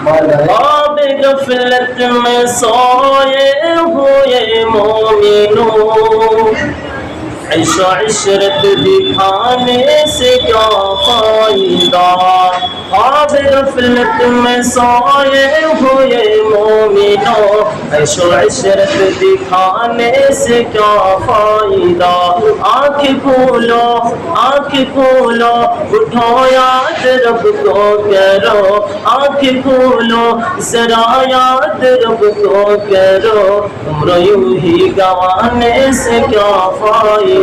خواب غفلت میں سوئے ہوئے مومنوں، عیش و عشرت دکھانے سے کیا فائدہ؟ خواب غفلت میں سوئے ہوئے مومنوں، عیش و عشرت دکھانے سے کیا فائدہ؟ آنکھ کھولو آنکھ کھولو، اٹھو یاد رب کو کرو، آنکھ کھولو ذرا یاد رب کو کرو، عمر یوں ہی گنوانے سے کیا فائدہ؟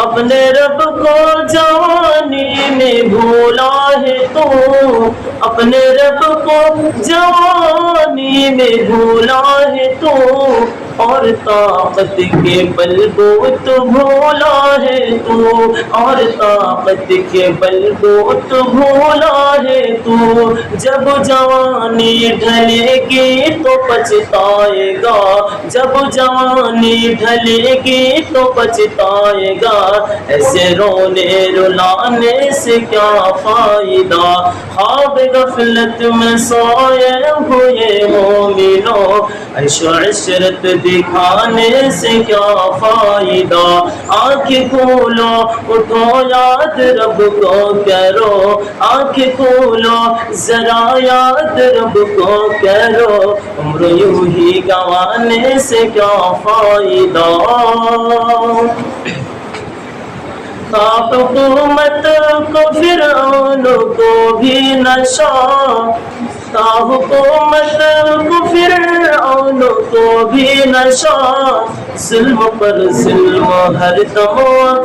اپنے رب کو جوانی میں بھولا ہے تو، اپنے رب کو جوانی میں بھولا ہے تو، اور طاقت کے بل بوت بھولا ہے تو، اور طاقت کے بل بوت بھولا ہے تو، جب جوانی ڈھلے گی تو پچھتائے گا، جب جوانی ڈھلے گی تو پچھتائے گا، ایسے رونے رلانے سے کیا فائدہ؟ خواب غفلت میں سوئے ہوئے مومنوں، عیش و عشرت دکھانے سے کیا فائدہ؟ آنکھ کھولو اٹھو یاد رب کو کرو، آنکھ کھولو ذرا یاد رب کو کرو، عمر یوں ہی گنوانے سے کیا فائدہ؟ تھا حکومت کو فرعون کو بھی نشہ، تھا حکومت کو فرعون کو بھی نشہ، ظلم پر ظلم ہر دم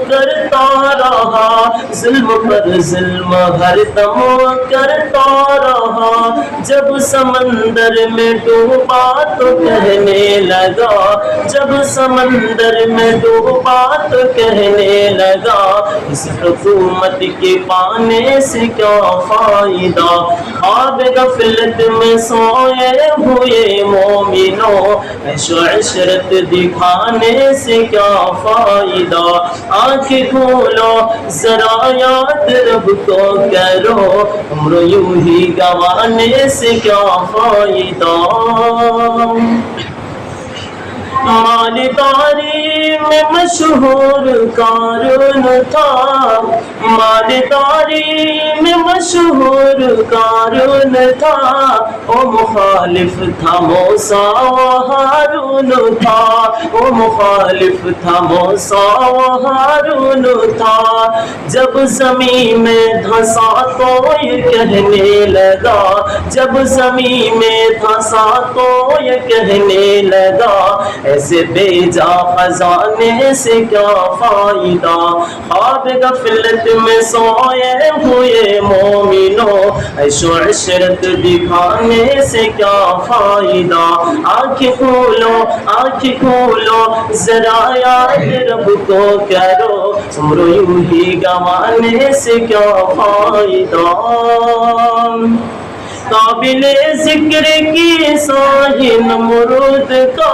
کرتا رہا، ظلم پر ظلم ہر دم کرتا رہا، جب سمندر میں ڈوبا تو کہنے لگا، جب سمندر میں ڈوبا تو کہنے لگا، اس حکومت کے پانے سے کیا فائدہ؟ خواب غفلت میں سوئے ہوئے مومنوں، عیش و عشرت دکھانے سے کیا فائدہ؟ آنکھ کھولو ذرا یاد رب کو کرو، عمر یوں ہی گنوانے سے کیا فائدہ؟ مالداری میں مشہور قارون تھا، مالداری میں مشہور قارون تھا، وہ مخالف تھا موسیٰ و ہارون تھا، وہ مخالف تھا موسیٰ و ہارون تھا، جب زمین میں دھنسا تو یہ کہنے لگا، جب زمین میں دھنسا تو یہ کہنے لگا، ایسے بے جا خزانے سے کیا فائدہ؟ خواب غفلت میں سوئے ہوئے مومنوں، عیش و عشرت دکھانے سے کیا فائدہ؟ آنکھ کھولو آنکھ کھولو ذرا یاد رب کو کرو، عمر یوں ہی گنوانے سے کیا فائدہ؟ قابل ذکر کی ساہی نمرود کا،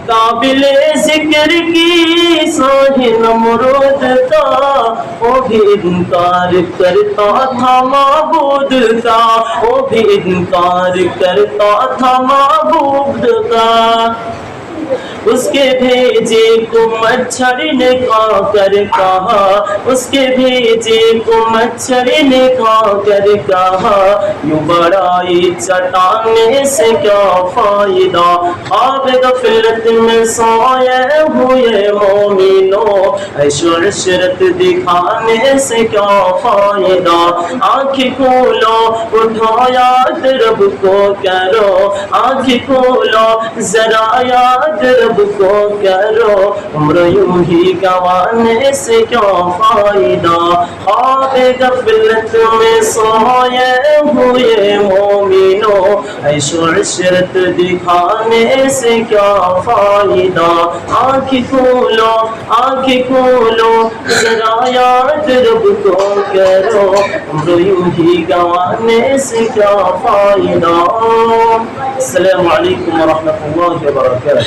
قابل ذکر کی ساہی نمرود کا، وہ بھی انکار کرتا تھا معبود کا، وہ بھی انکار کرتا تھا معبود کا، اس کے بھیجے کو مچھر نے کھا کر کہا، اس کے بھیجے کو مچھر نے کھا کر کہا، یوں بڑائی چٹانے سے کیا فائدہ؟ خواب غفلت میں سوئے ہوئے مومنوں، عیش و عشرت دکھانے سے کیا فائدہ؟ آنکھ کھولو اٹھو یاد رب کو کرو، آنکھ کھولو ذرا یاد رب کو کرو، عمر یوں ہی گنوانے سے کیا فائدہ؟ خواب غفلت میں سوئے ہوئے مومنوں، عیش و عشرت دکھانے سے کیا فائدہ؟ آنکھ کھولو ذرا یاد رب کو کرو، عمر یوں ہی گنوانے سے کیا فائدہ؟ السلام علیکم ورحمۃ اللہ وبرکاتہ۔